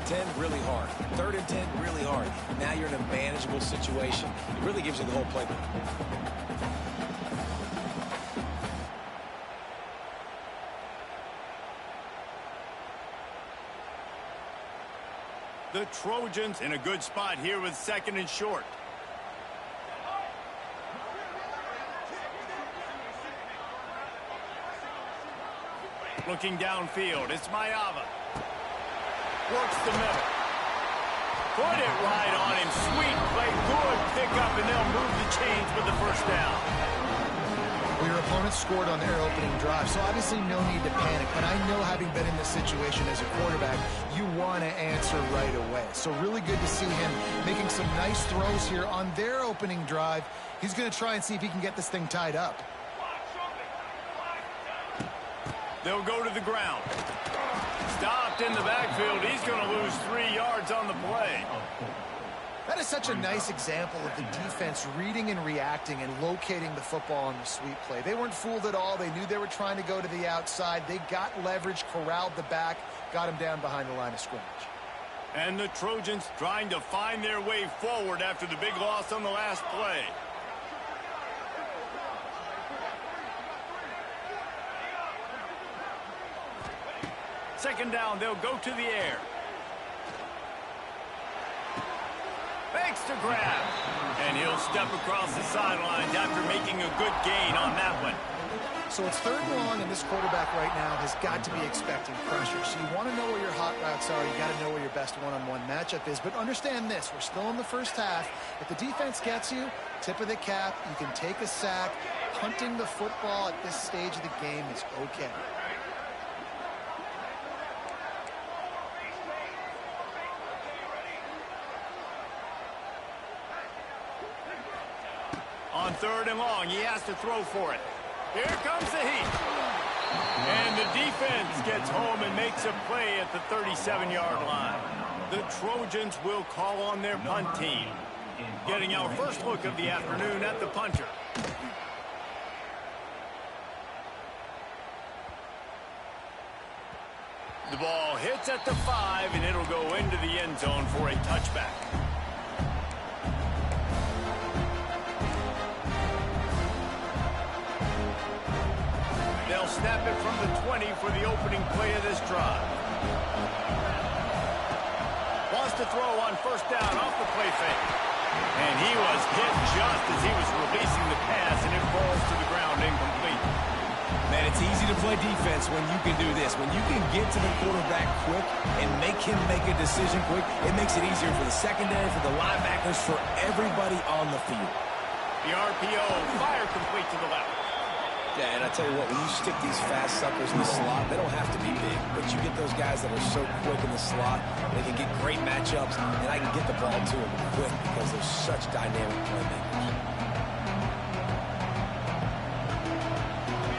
10, really hard. 3rd and 10, really hard. Now you're in a manageable situation. It really gives you the whole playbook. The Trojans in a good spot here with 2nd and short. Looking downfield, it's Ncaa. Works the middle. Put it right on him. Sweet play, good pickup, and they'll move the chains with the first down. Well, your opponent scored on their opening drive, so obviously no need to panic. But I know, having been in this situation as a quarterback, you want to answer right away. So really good to see him making some nice throws here on their opening drive. He's going to try and see if he can get this thing tied up. They'll go to the ground. Stopped in the backfield. He's going to lose 3 yards on the play. That is such a nice example of the defense reading and reacting and locating the football on the sweep play. They weren't fooled at all. They knew they were trying to go to the outside. They got leverage, corralled the back, got him down behind the line of scrimmage. And the Trojans trying to find their way forward after the big loss on the last play. Second down, they'll go to the air. Fakes to grab. And he'll step across the sidelines after making a good gain on that one. So it's 3rd and long, and this quarterback right now has got to be expecting pressure. So you want to know where your hot routes are. You got to know where your best one-on-one matchup is. But understand this, we're still in the first half. If the defense gets you, tip of the cap, you can take a sack. Punting the football at this stage of the game is okay. On 3rd and long, he has to throw for it. Here comes the heat. And the defense gets home and makes a play at the 37-yard line. The Trojans will call on their punt team. Getting our first look of the afternoon at the punter. The ball hits at the 5, and it'll go into the end zone for a touchback. They'll snap it from the 20 for the opening play of this drive. Wants to throw on 1st down off the play fake. And he was hit just as he was releasing the pass, and it falls to the ground incomplete. Man, it's easy to play defense when you can do this. When you can get to the quarterback quick and make him make a decision quick, it makes it easier for the secondary, for the linebackers, for everybody on the field. The RPO, fire complete to the left. Yeah, and I tell you what, when you stick these fast suckers in the slot, they don't have to be big, but you get those guys that are so quick in the slot, they can get great matchups, and I can get the ball to them quick because they're such dynamic playmakers.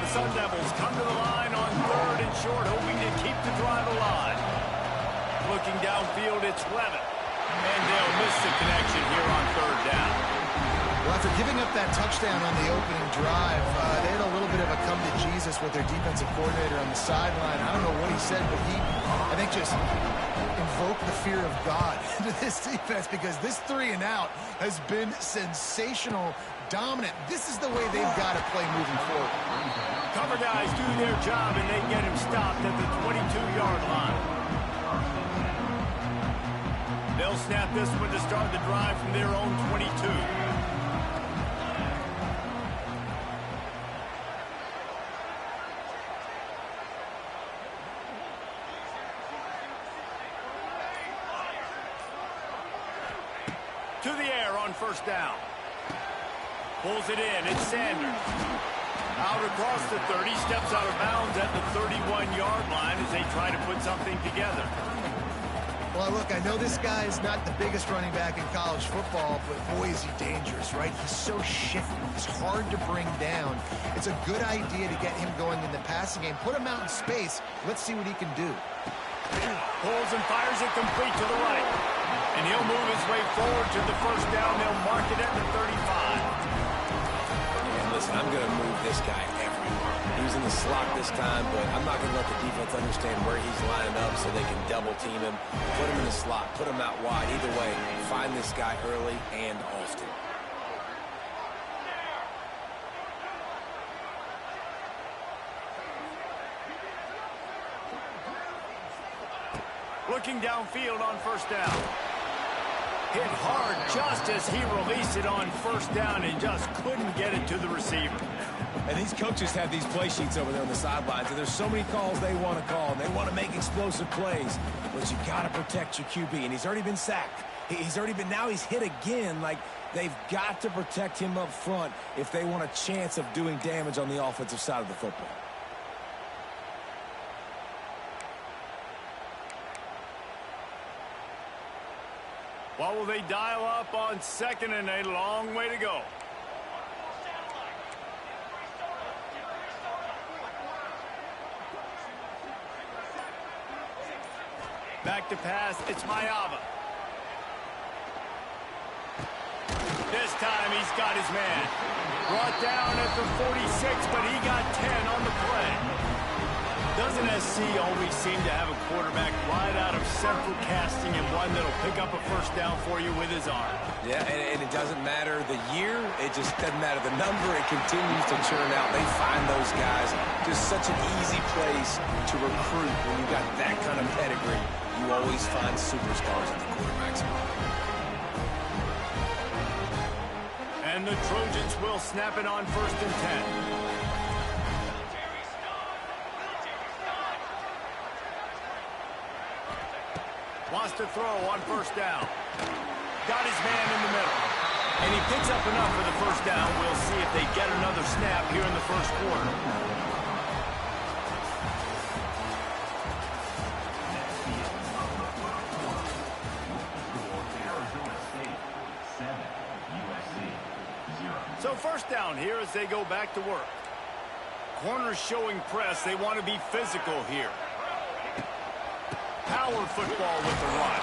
The Sun Devils come to the line on 3rd and short, hoping to keep the drive alive. Looking downfield, it's Levitt. And they'll miss the connection here on 3rd down. Well, after giving up that touchdown on the opening drive, they had a little bit of a come-to-Jesus with their defensive coordinator on the sideline. I don't know what he said, but he, I think, just invoked the fear of God into this defense, because this 3 and out has been sensational, dominant. This is the way they've got to play moving forward. Cover guys do their job, and they get him stopped at the 22-yard line. They'll snap this one to start the drive from their own 22. To the air on 1st down. Pulls it in. It's Sanders. Out across the 30. Steps out of bounds at the 31-yard line as they try to put something together. Well, look, I know this guy is not the biggest running back in college football, but boy, is he dangerous, right? He's so shifty. He's hard to bring down. It's a good idea to get him going in the passing game. Put him out in space. Let's see what he can do. Pulls and fires it complete to the right. And he'll move his way forward to the 1st down. They'll mark it at the 35. And listen, I'm going to move this guy every He was in the slot this time, but I'm not going to let the defense understand where he's lining up so they can double team him. Put him in the slot, put him out wide. Either way, find this guy early and often. Looking downfield on first down. Hit hard just as he released it on first down and just couldn't get it to the receiver. And these coaches have these play sheets over there on the sidelines, and there's so many calls they want to call, and they want to make explosive plays. But you got to protect your QB, and he's already been sacked. Now he's hit again. Like, they've got to protect him up front if they want a chance of doing damage on the offensive side of the football. What will they dial up on second and a long way to go? Back to pass, it's Ncaa. This time he's got his man. Brought down at the 46, but he got 10 on the play. Doesn't SC always seem to have a quarterback right out of central casting and one that'll pick up a first down for you with his arm? Yeah, and it doesn't matter the year. It just doesn't matter the number. It continues to churn out. They find those guys. Just such an easy place to recruit when you've got that kind of pedigree. You always find superstars at the quarterback spot. And the Trojans will snap it on first and 10. Wants to throw on first down. Got his man in the middle. And he picks up enough for the first down. We'll see if they get another snap here in the first quarter. So first down here as they go back to work. Corners showing press. They want to be physical here. Power football with the run.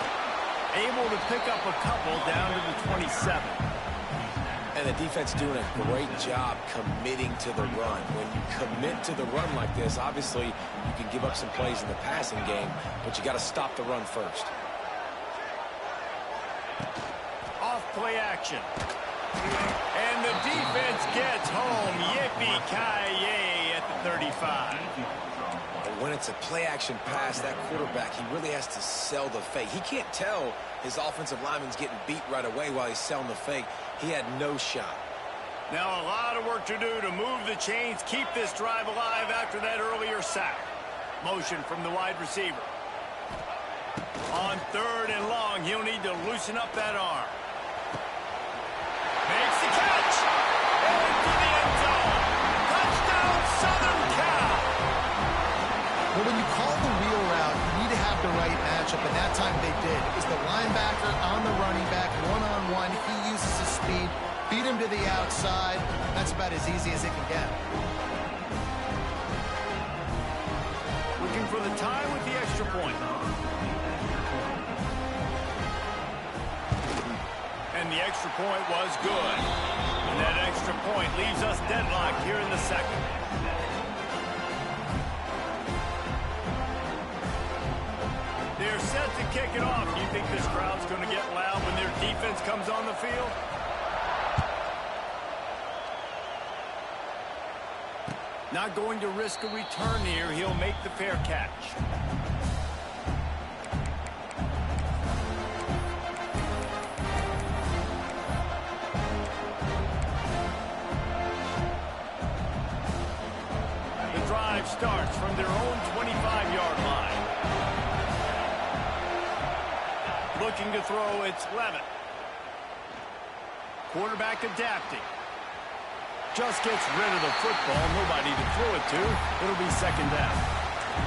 Able to pick up a couple down to the 27. And the defense doing a great job committing to the run. When you commit to the run like this, obviously you can give up some plays in the passing game, but you got to stop the run first. Off play action. And the defense gets home. Yippee-ki-yay at the 35. When it's a play-action pass, that quarterback, he really has to sell the fake. He can't tell his offensive lineman's getting beat right away while he's selling the fake. He had no shot. Now a lot of work to do to move the chains, keep this drive alive after that earlier sack. Motion from the wide receiver. On third and long, he'll need to loosen up that arm. Makes the catch. Into the end zone. Touchdown, Southern Cal. Well, when you call the wheel route, you need to have the right matchup, and that time they did. It was the linebacker on the running back, one-on-one. He uses his speed, beat him to the outside. That's about as easy as it can get. Looking for the tie with the extra point. And the extra point was good. And that extra point leaves us deadlocked here in the second. They're set to kick it off. Do you think this crowd's going to get loud when their defense comes on the field? Not going to risk a return here. He'll make the fair catch. The drive starts from their own 25-yard line. Looking to throw, it's Levin. Quarterback adapting. Just gets rid of the football. Nobody to throw it to. It'll be second down.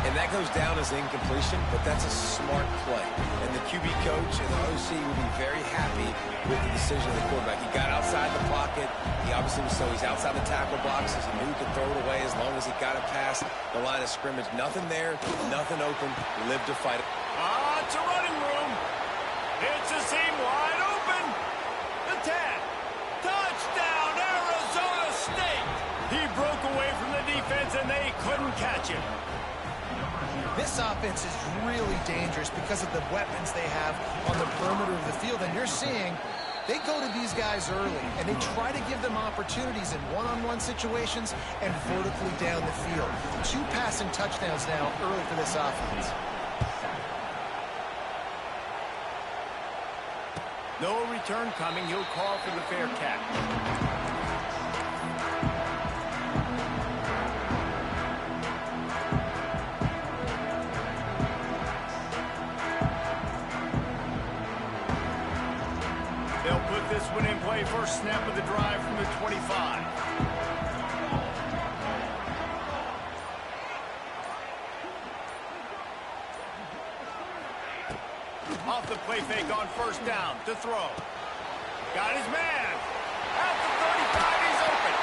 And that goes down as incompletion, but that's a smart play. And the QB coach and the OC will be very happy with the decision of the quarterback. He got outside the pocket. He obviously was he's outside the tackle boxes. He knew he could throw it away as long as he got it past the line of scrimmage. Nothing there, nothing open. Live to fight it. It's a running room. It's a seam wide open. The 10. Touchdown, Arizona State. He broke away from the defense him. This offense is really dangerous because of the weapons they have on the perimeter of the field. And you're seeing they go to these guys early, and they try to give them opportunities in one-on-one situations and vertically down the field. 2 passing touchdowns now early for this offense. No return coming. He'll call for the fair catch. They'll put this one in play. First snap of the drive from the 25. Off the play fake on first down to throw. Got his man. At the 35, he's open.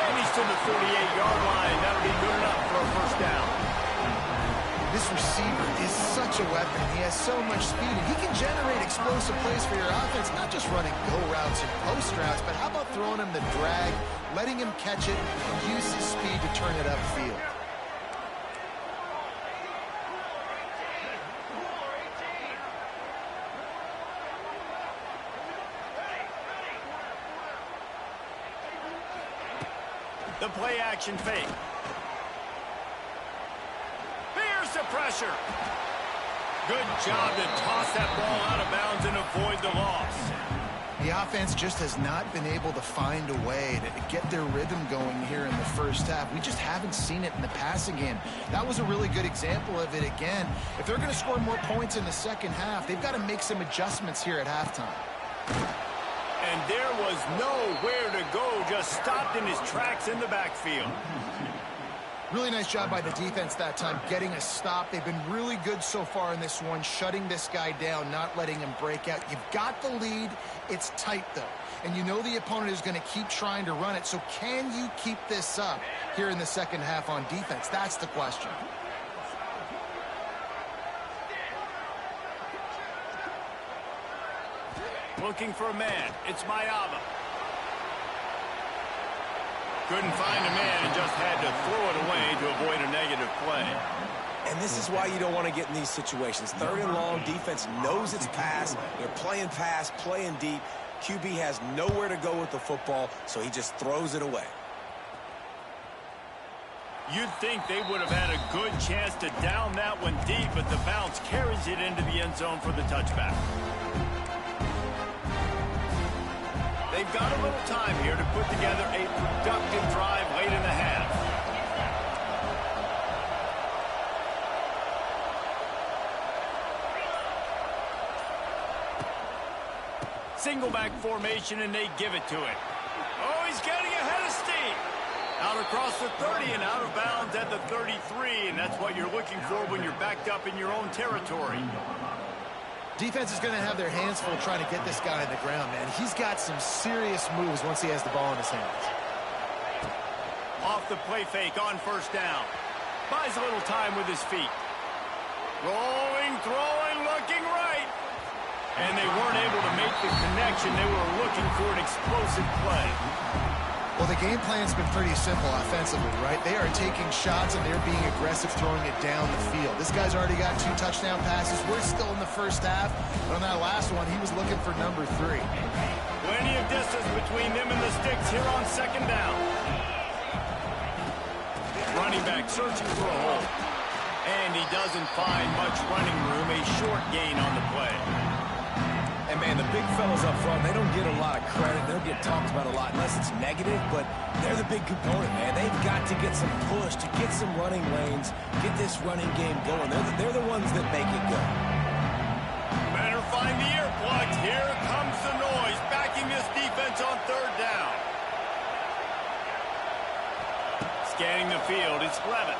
And he's to the 48-yard line. That'll be good enough for a first down. This receiver is such a weapon. He has so much speed, and he can generate explosive plays for your offense, not just running go routes and post routes, but how about throwing him the drag, letting him catch it, and use his speed to turn it upfield. The play action fake. Here's the pressure. Good job to toss that ball out of bounds and avoid the loss. The offense just has not been able to find a way to get their rhythm going here in the first half. We just haven't seen it in the passing game. That was a really good example of it again. If they're going to score more points in the second half, they've got to make some adjustments here at halftime. And there was nowhere to go, just stopped in his tracks in the backfield. Really nice job by the defense that time, getting a stop. They've been really good so far in this one, shutting this guy down, not letting him break out. You've got the lead. It's tight, though. And you know the opponent is going to keep trying to run it. So can you keep this up here in the second half on defense? That's the question. Looking for a man. It's Ncaa. Couldn't find a man and just had to throw it away to avoid a negative play. And this is why you don't want to get in these situations. 3rd and long, defense knows it's pass. They're playing pass, playing deep. QB has nowhere to go with the football, so he just throws it away. You'd think they would have had a good chance to down that one deep, but the bounce carries it into the end zone for the touchback. They've got a little time here to put together a productive drive late in the half. Single back formation, and they give it to it. Oh, he's getting ahead of steam. Out across the 30 and out of bounds at the 33, and that's what you're looking for when you're backed up in your own territory. Defense is going to have their hands full trying to get this guy on the ground, man. He's got some serious moves once he has the ball in his hands. Off the play fake on first down. Buys a little time with his feet. Rolling, throwing, looking right. And they weren't able to make the connection. They were looking for an explosive play. Well, the game plan's been pretty simple offensively, right? They are taking shots, and they're being aggressive throwing it down the field. This guy's already got 2 touchdown passes. We're still in the first half, but on that last one, he was looking for number 3. Plenty of distance between them and the sticks here on second down. Running back searching for a hole. And he doesn't find much running room, a short gain on the play. And, man, the big fellas up front, they don't get a lot of credit. They don't get talked about a lot unless it's negative, but they're the big component, man. They've got to get some push, to get some running lanes, get this running game going. They're the ones that make it go. Better find the earplugs. Here comes the noise, backing this defense on third down. Scanning the field, it's Levin.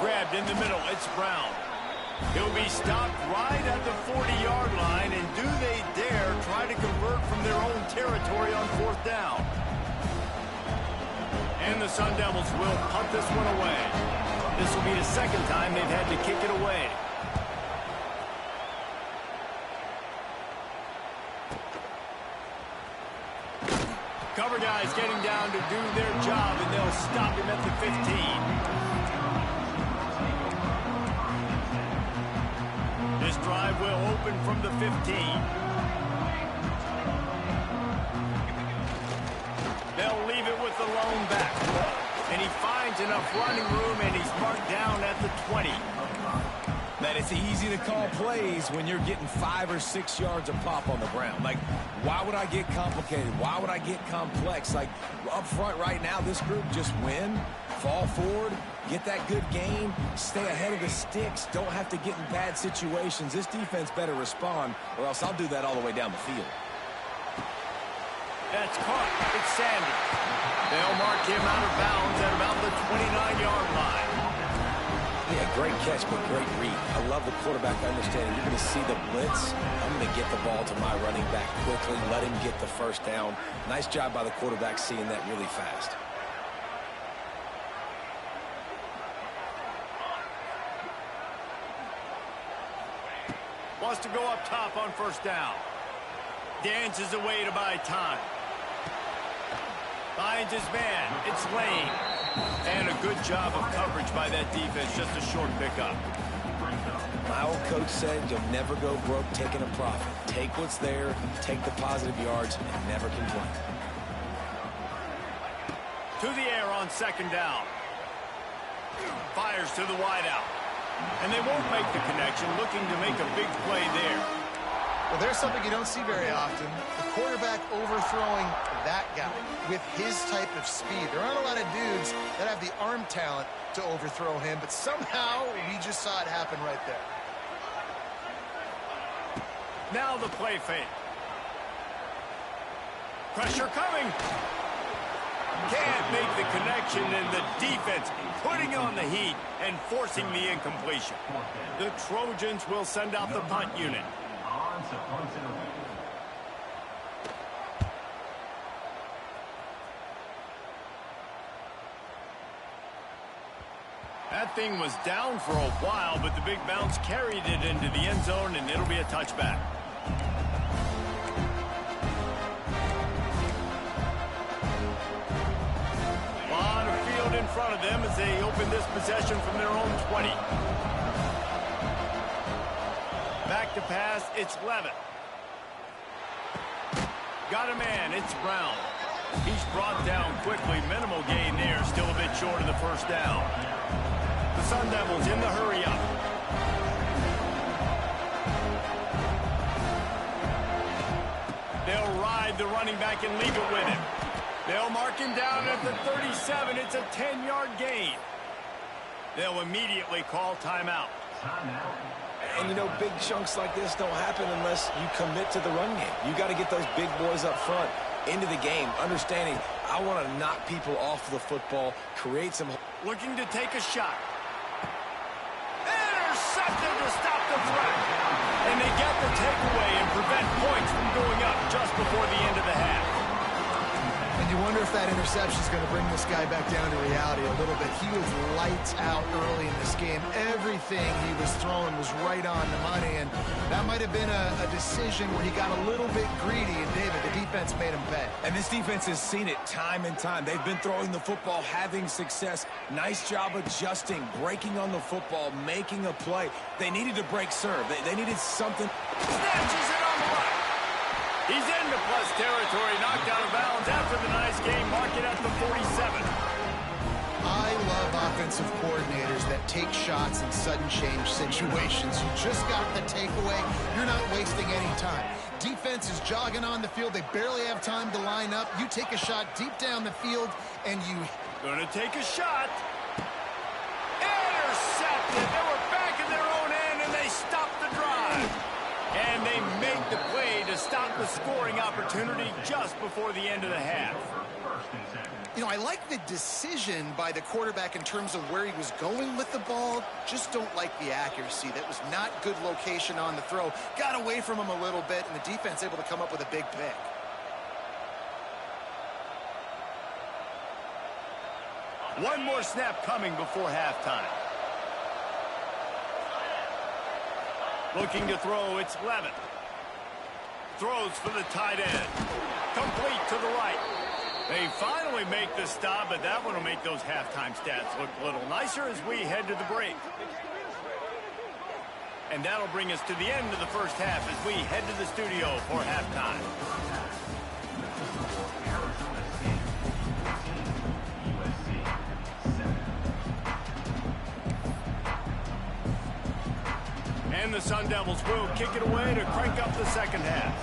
Grabbed in the middle, it's Brown. He'll be stopped right at the 40-yard line, and do they dare try to convert from their own territory on fourth down? And the Sun Devils will punt this one away. This will be the second time they've had to kick it away. Cover guys getting down to do their job, and they'll stop him at the 15. drive will open from the 15. They'll leave it with the lone back. And he finds enough running room, and he's marked down at the 20. Man, it's easy to call plays when you're getting 5 or 6 yards of pop on the ground. Like, why would I get complicated? Why would I get complex? Like, up front right now, this group just win, fall forward, get that good gain, stay ahead of the sticks, don't have to get in bad situations. This defense better respond, or else I'll do that all the way down the field. That's caught. It's Sanders. They'll mark him out of bounds at about the 29-yard line. Yeah, great catch, but great read. I love the quarterback understanding. You're going to see the blitz. I'm going to get the ball to my running back quickly, let him get the first down. Nice job by the quarterback seeing that really fast. Wants to go up top on first down. Dances away to buy time. Finds his man. It's Lane. And a good job of coverage by that defense. Just a short pickup. My old coach said you'll never go broke taking a profit. Take what's there, take the positive yards, and never complain. To the air on second down. Fires to the wideout. And they won't make the connection, looking to make a big play there. Well, there's something you don't see very often. The quarterback overthrowing that guy with his type of speed. There aren't a lot of dudes that have the arm talent to overthrow him, but somehow we just saw it happen right there. Now the play fake. Pressure coming. Can't make the connection, and the defense putting on the heat and forcing the incompletion. The Trojans will send out the punt unit. That thing was down for a while, but the big bounce carried it into the end zone, and it'll be a touchback. A lot of field in front of them as they open this possession from their own 20. Back to pass, it's Levitt. Got a man, it's Brown. He's brought down quickly, minimal gain there, still a bit short of the first down. The Sun Devils in the hurry-up. They'll ride the running back and leave it with him. They'll mark him down at the 37. It's a 10-yard gain. They'll immediately call timeout. And, you know, big chunks like this don't happen unless you commit to the run game. You got to get those big boys up front into the game, understanding I want to knock people off the football, create some... Looking to take a shot. Intercepted to stop the threat. And they get the takeaway and prevent points from going up just before the end of the half. And you wonder if that interception is going to bring this guy back down to reality a little bit. He was lights out early in this game. Everything he was throwing was right on the money, and that might have been a decision where he got a little bit greedy, and David, the defense made him pay. And this defense has seen it time and time. They've been throwing the football, having success. Nice job adjusting, breaking on the football, making a play. They needed to break serve. They needed something. Snatches it on the right. He's into plus territory, knocked out of bounds after the nice game. Mark it at the 47. I love offensive coordinators that take shots in sudden change situations. You just got the takeaway. You're not wasting any time. Defense is jogging on the field. They barely have time to line up. You take a shot deep down the field, and you... Gonna take a shot. Intercepted. They were back in their own end, and they stopped the drive. And they make the play to stop the scoring opportunity just before the end of the half. You know, I like the decision by the quarterback in terms of where he was going with the ball. Just don't like the accuracy. That was not good location on the throw. Got away from him a little bit, and the defense able to come up with a big pick. One more snap coming before halftime. Looking to throw, it's Levitt. Throws for the tight end. Complete to the right. They finally make the stop, but that one will make those halftime stats look a little nicer as we head to the break. And that'll bring us to the end of the first half as we head to the studio for halftime. And the Sun Devils will kick it away to crank up the second half.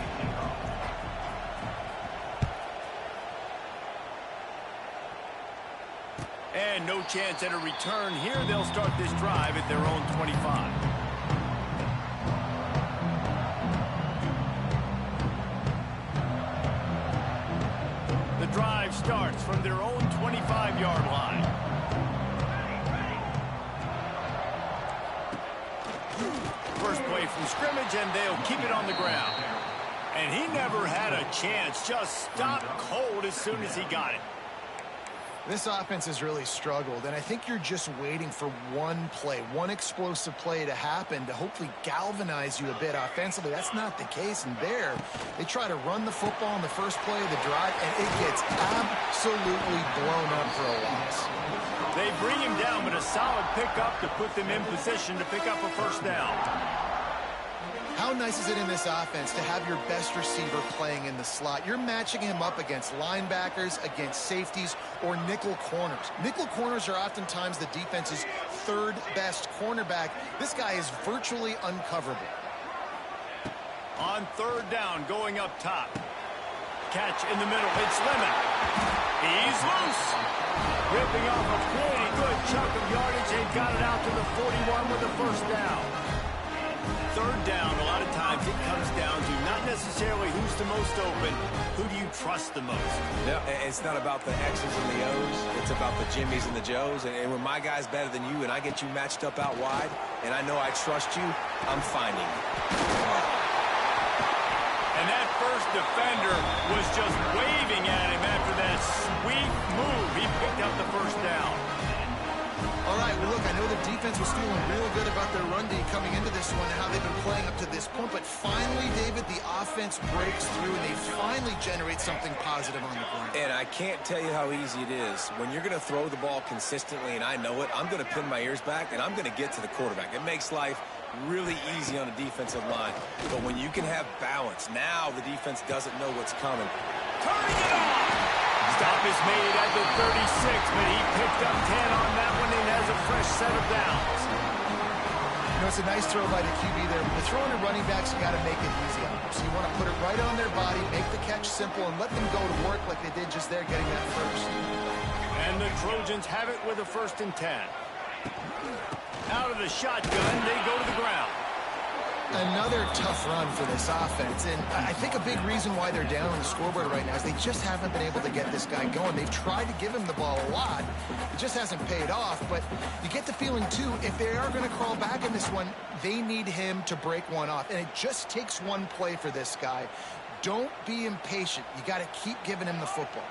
And no chance at a return here. They'll start this drive at their own 25. The drive starts from their own 25-yard line. First play from scrimmage, and they'll keep it on the ground. And he never had a chance. Just stopped cold as soon as he got it. This offense has really struggled, and I think you're just waiting for one play, one explosive play to happen to hopefully galvanize you a bit offensively. That's not the case, and there, they try to run the football in the first play of the drive, and it gets absolutely blown up for a loss. They bring him down, but a solid pickup to put them in position to pick up a first down. How nice is it in this offense to have your best receiver playing in the slot? You're matching him up against linebackers, against safeties, or nickel corners. Nickel corners are oftentimes the defense's third best cornerback. This guy is virtually uncoverable. On third down, going up top. Catch in the middle. It's Lemon. He's loose. Ripping off a pretty good chunk of yardage. They got it out to the 41 with a first down. Third down, a lot of times it comes down to not necessarily who's the most open, who do you trust the most? No, it's not about the X's and the O's. It's about the Jimmies and the Joes. And when my guy's better than you and I get you matched up out wide, and I know I trust you, I'm finding you. And that first defender was just waving at him after that sweet move. He picked up the first down. All right, well, look, I know the defense was feeling real good about their run D coming into this one and how they've been playing up to this point, but finally, David, the offense breaks through and they finally generate something positive on the ground. And I can't tell you how easy it is. When you're going to throw the ball consistently, and I know it, I'm going to pin my ears back, and I'm going to get to the quarterback. It makes life really easy on a defensive line. But when you can have balance, now the defense doesn't know what's coming. Turning it on! Stop is made at the 36, but he picked up 10 on that one and has a fresh set of downs. You know, it's a nice throw by the QB there. When you're throwing to running backs, you got to make it easy on them. So you want to put it right on their body, make the catch simple, and let them go to work like they did just there, getting that first. And the Trojans have it with a 1st and 10. Out of the shotgun, they go to the ground. Another tough run for this offense, and I think a big reason why they're down on the scoreboard right now is they just haven't been able to get this guy going. They've tried to give him the ball a lot. It just hasn't paid off, but you get the feeling, too, if they are going to crawl back in this one, they need him to break one off, and it just takes one play for this guy. Don't be impatient. You got to keep giving him the football.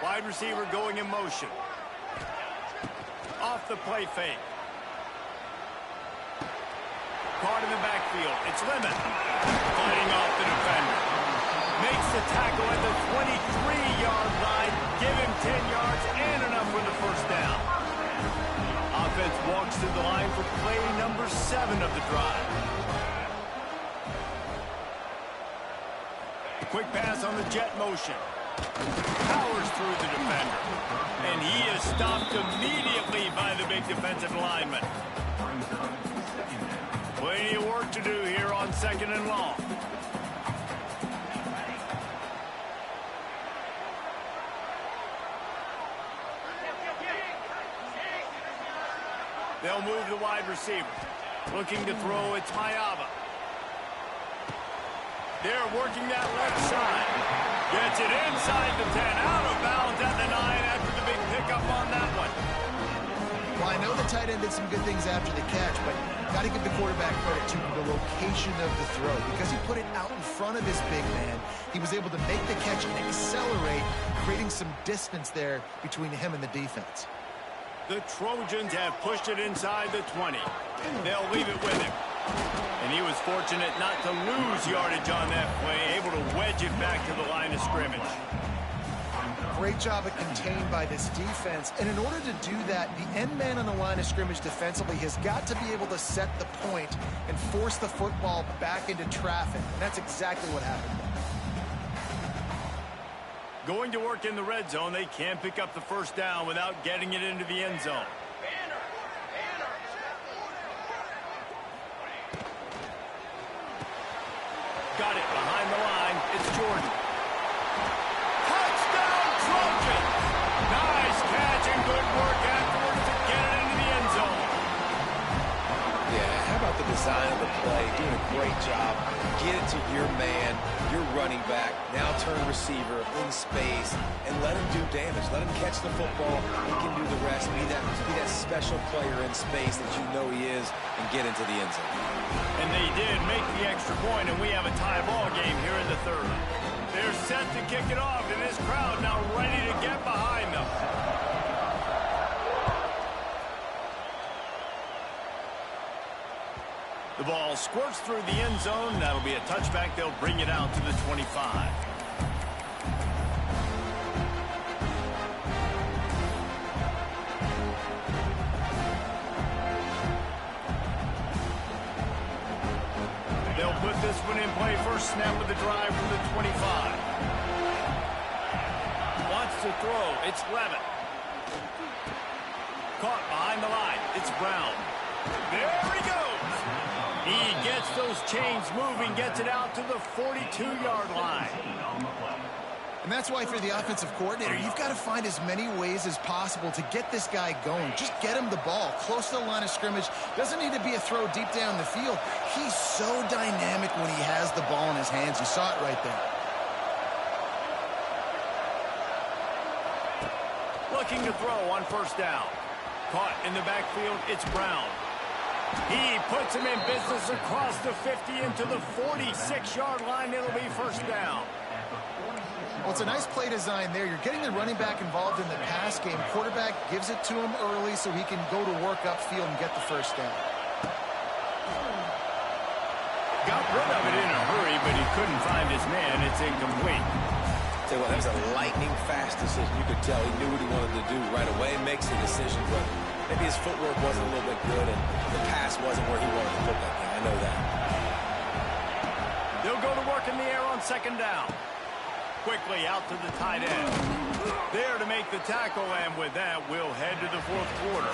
Wide receiver going in motion. Off the play fake. Caught in the backfield. It's Lemon. Fighting off the defender. Makes the tackle at the 23-yard line. Give him 10 yards and enough for the first down. Offense walks to the line for play number 7 of the drive. Quick pass on the jet motion. Powers through the defender. And he is stopped immediately by the big defensive lineman. Plenty of work to do here on 2nd and long. They'll move the wide receiver. Looking to throw, it's Ncaa. They're working that left side. Gets it inside the 10, out of bounds at the 9 after the big pickup on that one. Well, I know the tight end did some good things after the catch, but got to give the quarterback credit to the location of the throw. Because he put it out in front of his big man, he was able to make the catch and accelerate, creating some distance there between him and the defense. The Trojans have pushed it inside the 20. They'll leave it with him. And he was fortunate not to lose yardage on that play, able to wedge it back to the line of scrimmage. great job of contained by this defense. And in order to do that, the end man on the line of scrimmage defensively has got to be able to set the point and force the football back into traffic. And that's exactly what happened. Going to work in the red zone, they can't pick up the first down without getting it into the end zone. Got it behind the line. It's Jordan. Touchdown, Trojans! Nice catch and good work afterwards to get it into the end zone. Yeah, how about the design of the play? Doing a great job. Get it to your man, your running back, now turn receiver in space, and let him do damage. Let him catch the football. He can do the rest. Be that special player in space that you know he is, and get into the end zone. And they did make the extra point, and we have a tie ball game here in the third. They're set to kick it off, and this crowd now ready to get behind them. The ball squirts through the end zone. That'll be a touchback. They'll bring it out to the 25. They'll put this one in play. First snap of the drive from the 25. Wants to throw. It's Levitt. Caught behind the line. It's Brown. There he goes. He gets those chains moving, gets it out to the 42-yard line. And that's why for the offensive coordinator, you've got to find as many ways as possible to get this guy going. Just get him the ball close to the line of scrimmage. Doesn't need to be a throw deep down the field. He's so dynamic when he has the ball in his hands. You saw it right there. Looking to throw on first down. Caught in the backfield, it's Brown. He puts him in business across the 50 into the 46-yard line. It'll be first down. Well, it's a nice play design there. You're getting the running back involved in the pass game. Quarterback gives it to him early so he can go to work upfield and get the first down. Got rid of it in a hurry, but he couldn't find his man. It's incomplete. Tell you what, that was a lightning fast decision. You could tell he knew what he wanted to do right away. Makes the decision, but maybe his footwork wasn't a little bit good, and the pass wasn't where he wanted to put that thing. I know that. They'll go to work in the air on second down. Quickly out to the tight end. There to make the tackle, and with that, we'll head to the fourth quarter.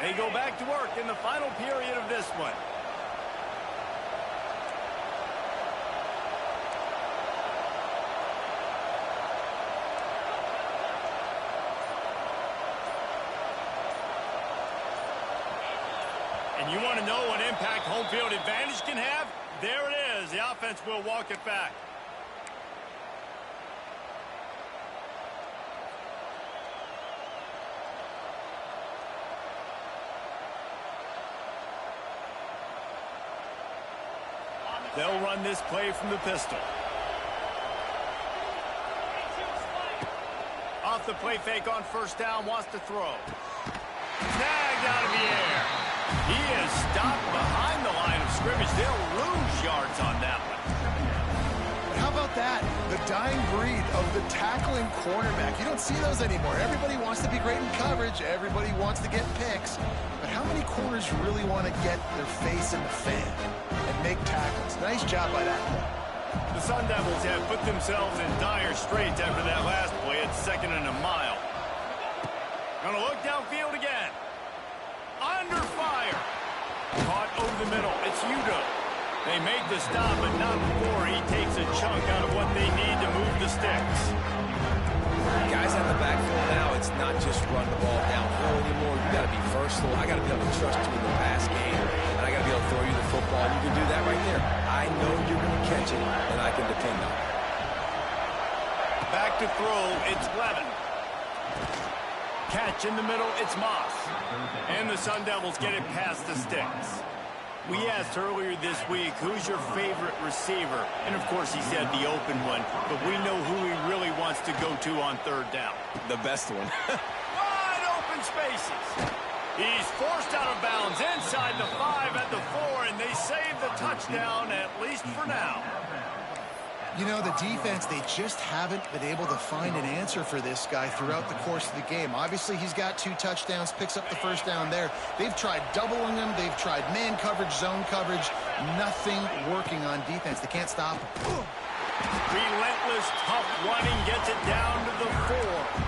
They go back to work in the final period of this one. And you want to know what impact home field advantage can have? There it is. The offense will walk it back. They'll run this play from the pistol. Off the play fake on first down, wants to throw. Snagged out of the air. He is stopped behind the line of scrimmage. They'll lose yards on that one. But how about that? The dying breed of the tackling cornerback. You don't see those anymore. Everybody wants to be great in coverage. Everybody wants to get picks. But how many corners really want to get their face in the fan and make tackles? Nice job by that play. The Sun Devils have put themselves in dire straits after that last play. It's second and a mile. Gonna look downfield again. Under fire. Caught over the middle. It's Udo. They make the stop, but not before he takes a chunk out of what they need to move the sticks. Guys at the backfield now, it's not just run the ball downhill anymore. You got to be versatile. I got to be able to trust you in the pass game, and I got to be able to throw you the football. You can do that right there. I know you're going to catch it, and I can depend on it. Back to throw, it's Levin. Catch in the middle, it's Moss. And the Sun Devils get it past the sticks. We asked earlier this week, who's your favorite receiver? And, of course, he said the open one, but we know who he really wants to go to on third down. The best one. Wide open spaces. He's forced out of bounds inside the 5 at the 4, and they save the touchdown, at least for now. You know, the defense, they just haven't been able to find an answer for this guy throughout the course of the game. Obviously, he's got 2 touchdowns, picks up the first down there. They've tried doubling him. They've tried man coverage, zone coverage. Nothing working on defense. They can't stop him. Relentless, tough running gets it down to the 4.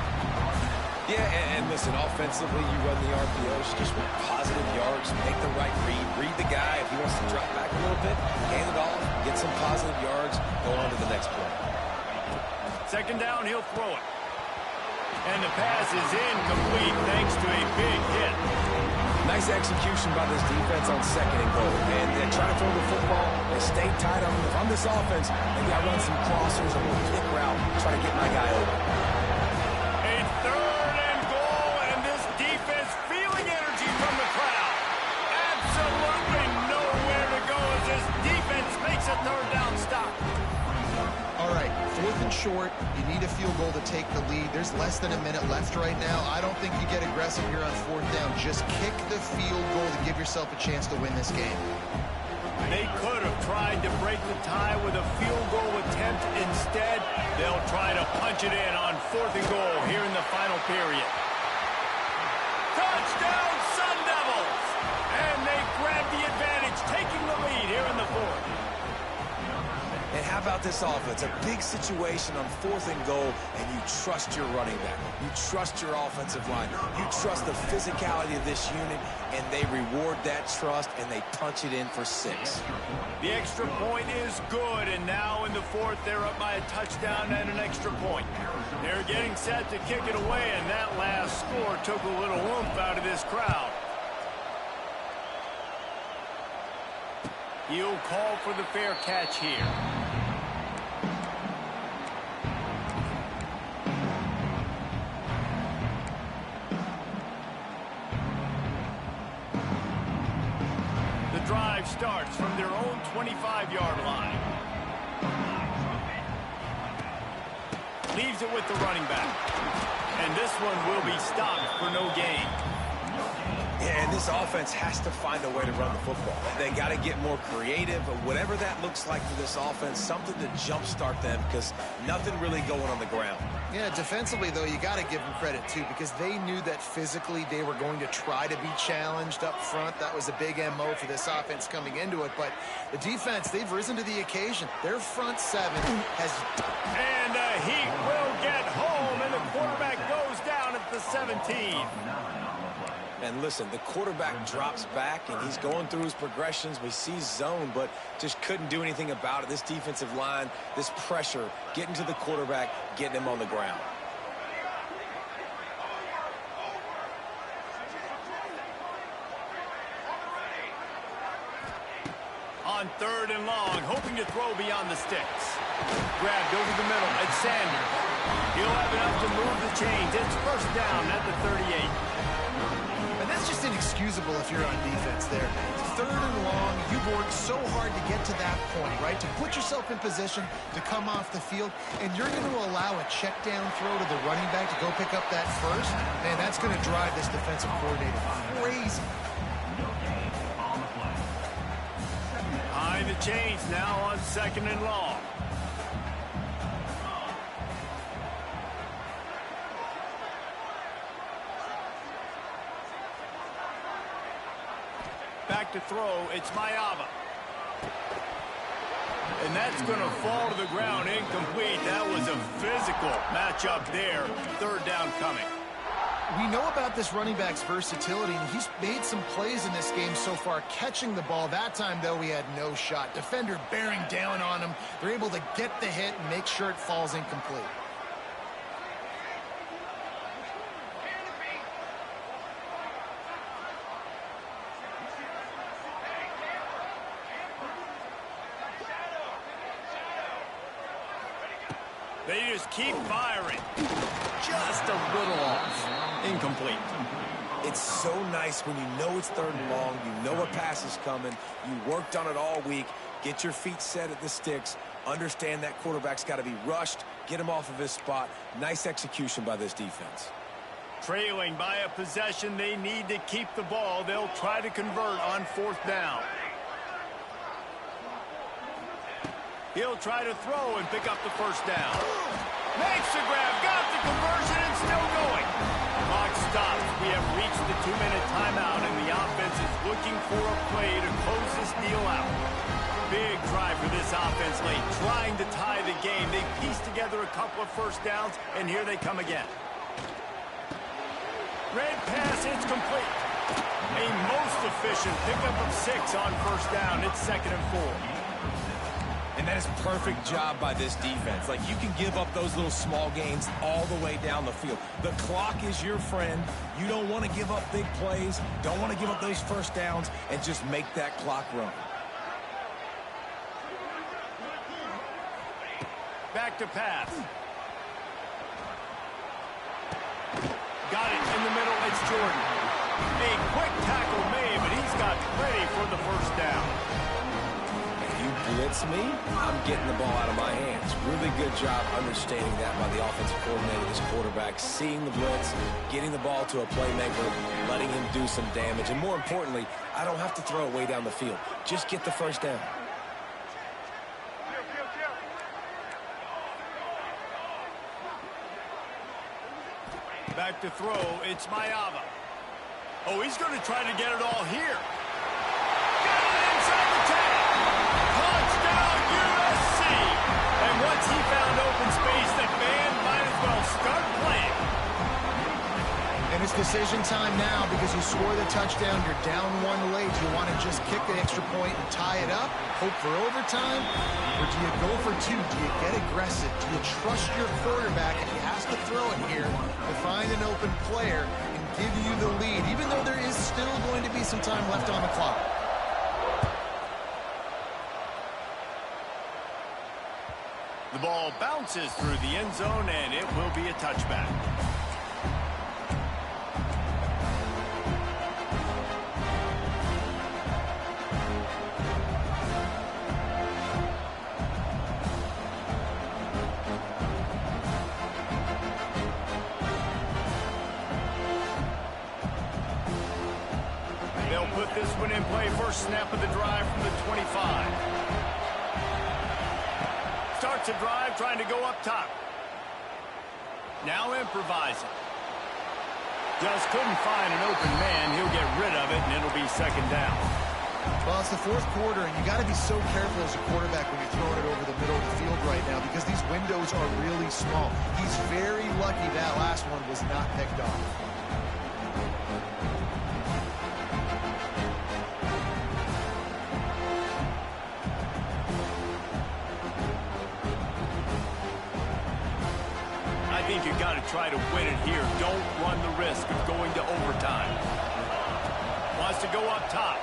Yeah, and listen, offensively, you run the RPOs, just with positive yards, make the right read the guy. If he wants to drop back a little bit, hand it off, get some positive yards, go on to the next play. Second down, he'll throw it. And the pass is incomplete thanks to a big hit. Nice execution by this defense on second and goal. And they try to throw the football, they stay tight on this offense. Maybe I run some crossers, a little pick route, try to get my guy over. Third down stop. All right, 4th and short. You need a field goal to take the lead. There's less than a minute left right now. I don't think you get aggressive here on 4th down. Just kick the field goal to give yourself a chance to win this game. They could have tried to break the tie with a field goal attempt. Instead, they'll try to punch it in on 4th and goal here in the final period. Touchdown, Sun Devils! And they grab the advantage, taking the lead here in the 4th. And how about this offense? A big situation on 4th and goal, and you trust your running back. You trust your offensive line. You trust the physicality of this unit, and they reward that trust, and they punch it in for 6. The extra point is good, and now in the 4th, they're up by a touchdown and an extra point. They're getting set to kick it away, and that last score took a little oomph out of this crowd. He'll call for the fair catch here. The drive starts from their own 25-yard line. Leaves it with the running back. And this one will be stopped for no gain. Yeah, and this offense has to find a way to run the football. They got to get more creative, but whatever that looks like for this offense, something to jumpstart them because nothing really going on the ground. Yeah, defensively, though, you got to give them credit, too, because they knew that physically they were going to try to be challenged up front. That was a big MO for this offense coming into it. But the defense, they've risen to the occasion. Their front 7 has... And he will get home, and the quarterback goes down at the 17. And listen, the quarterback drops back, and he's going through his progressions. We see zone, but just couldn't do anything about it. This defensive line, this pressure, getting to the quarterback, getting him on the ground. On 3rd and long, hoping to throw beyond the sticks. Grabbed over the middle at Sanders. He'll have enough to move the chains. It's first down at the 38. And that's just inexcusable if you're on defense there. 3rd and long, you've worked so hard to get to that point, right? To put yourself in position to come off the field, and you're going to allow a check down throw to the running back to go pick up that first. Man, that's going to drive this defensive coordinator crazy. Behind the chains now on 2nd and long. Back to throw, it's Mayava. And that's going to fall to the ground incomplete. That was a physical matchup there. 3rd down coming. We know about this running back's versatility, and he's made some plays in this game so far, catching the ball. That time, though, he had no shot. Defender bearing down on him. They're able to get the hit and make sure it falls incomplete. They just keep firing. Just a little off. Incomplete. It's so nice when you know it's 3rd and long, you know a pass is coming, you worked on it all week, get your feet set at the sticks, understand that quarterback's got to be rushed, get him off of his spot. Nice execution by this defense. Trailing by a possession, they need to keep the ball. They'll try to convert on 4th down. He'll try to throw and pick up the 1st down. Makes the grab, got the conversion, and still going. Clock stops. We have reached the 2-minute timeout, and the offense is looking for a play to close this deal out. Big drive for this offense late, trying to tie the game. They pieced together a couple of 1st downs, and here they come again. Red pass, it's complete. A most efficient pickup of 6 on 1st down. It's 2nd and 4. And that is a perfect job by this defense. Like, you can give up those little small gains all the way down the field. The clock is your friend. You don't want to give up big plays. Don't want to give up those 1st downs and just make that clock run. Back to pass. Got it in the middle. It's Jordan. A quick tackle made, but he's got plenty for the 1st down. Blitz me, I'm getting the ball out of my hands. Really good job understanding that by the offensive coordinator, this quarterback, seeing the blitz, getting the ball to a playmaker, letting him do some damage. And more importantly, I don't have to throw it way down the field. Just get the 1st down. Back to throw, it's Ncaa. Oh, he's going to try to get it all here. Got it inside the 10. Touchdown, USC! And once he found open space, the band might as well start playing. And it's decision time now because you score the touchdown, you're down 1 late. Do you want to just kick the extra point and tie it up, hope for overtime? Or do you go for 2? Do you get aggressive? Do you trust your quarterback if he has to throw it here to find an open player and give you the lead, even though there is still going to be some time left on the clock? The ball bounces through the end zone, and it will be a touchback. They'll put this one in play. First snap of the drive from the 25. Starts a drive trying to go up top. Now improvising. Just couldn't find an open man. He'll get rid of it, and it'll be 2nd down. Well, it's the 4th quarter, and you got to be so careful as a quarterback when you're throwing it over the middle of the field right now because these windows are really small. He's very lucky that last one was not picked off. I think you got to try to win it here. Don't run the risk of going to overtime. Wants to go up top.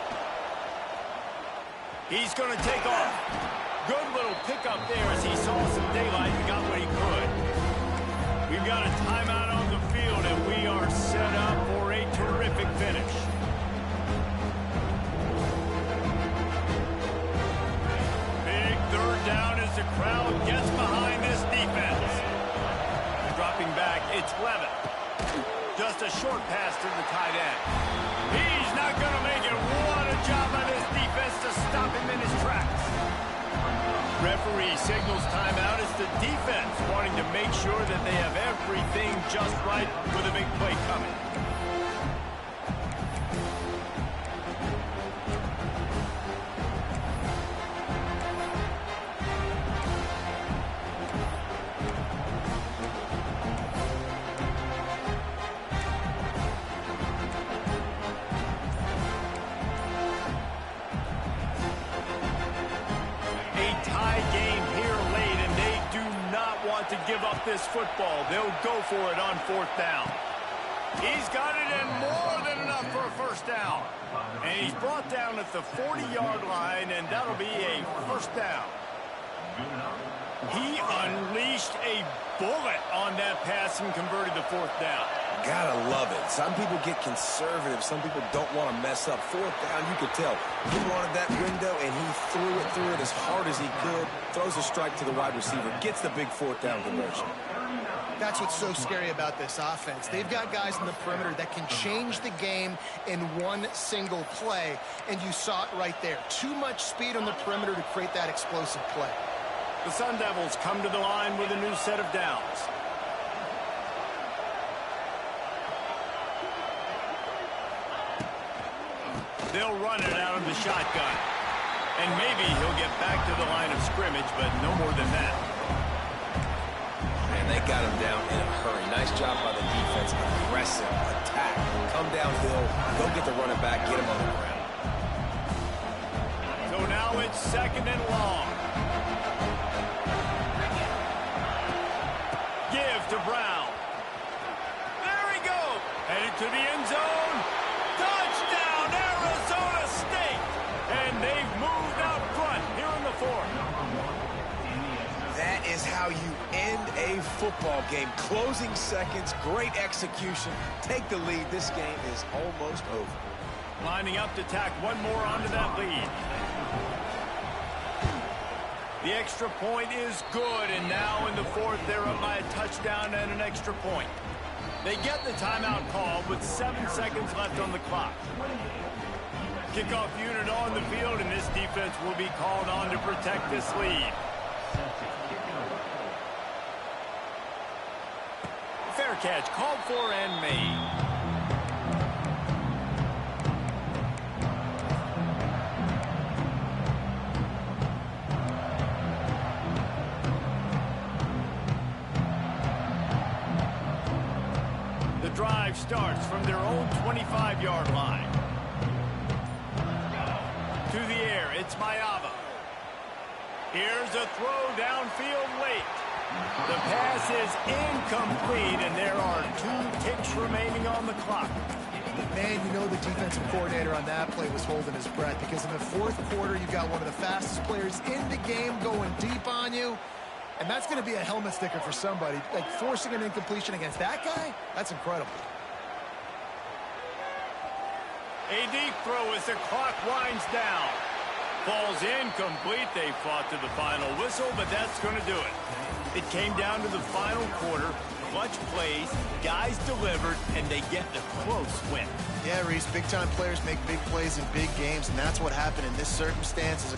He's going to take off. Good little pickup there as he saw some daylight and got what he could. We've got a timeout on the field, and we are set up for a terrific finish. Big 3rd down as the crowd gets behind this defense. Dropping back, it's Levitt. Just a short pass to the tight end. He's not going to make it. What a job by this defense to stop him in his tracks. Referee signals timeout. It's the defense wanting to make sure that they have everything just right with a big play coming. To give up this football. They'll go for it on 4th down. He's got it and more than enough for a 1st down. And he's brought down at the 40-yard line, and that'll be a 1st down. He unleashed a bullet on that pass and converted the 4th down. Gotta love it. Some people get conservative. Some people don't want to mess up. 4th down, you could tell. He wanted that window, and he threw it as hard as he could. Throws a strike to the wide receiver. Gets the big 4th down conversion. That's what's so scary about this offense. They've got guys in the perimeter that can change the game in one single play, and you saw it right there. Too much speed on the perimeter to create that explosive play. The Sun Devils come to the line with a new set of downs. They'll run it out of the shotgun. And maybe he'll get back to the line of scrimmage, but no more than that. And they got him down in a hurry. Nice job by the defense. Aggressive attack. Come downhill, go get the running back, get him on the ground. So now it's 2nd and long. Give to Brown. There he goes. Headed to the end zone. Touchdown, Arizona State. And they've moved out front here in the 4th. That is how you end a football game. Closing seconds, great execution. Take the lead. This game is almost over. Lining up to tack one more onto that lead. The extra point is good, and now in the 4th, they're up by a touchdown and an extra point. They get the timeout call with 7 seconds left on the clock. Kickoff unit on the field, and this defense will be called on to protect this lead. Fair catch called for and made. The drive starts from their own 25-yard line. To the air, it's Mayava. Here's a throw downfield late. The pass is incomplete, and there are 2 ticks remaining on the clock. Man, you know the defensive coordinator on that play was holding his breath, because in the 4th quarter, you got one of the fastest players in the game going deep on you, and that's going to be a helmet sticker for somebody. Like, forcing an incompletion against that guy, that's incredible. A deep throw as the clock winds down. Falls incomplete. They fought to the final whistle, but that's going to do it. It came down to the final quarter. Clutch plays, guys delivered, and they get the close win. Yeah, Reese, big-time players make big plays in big games, and that's what happened in this circumstance.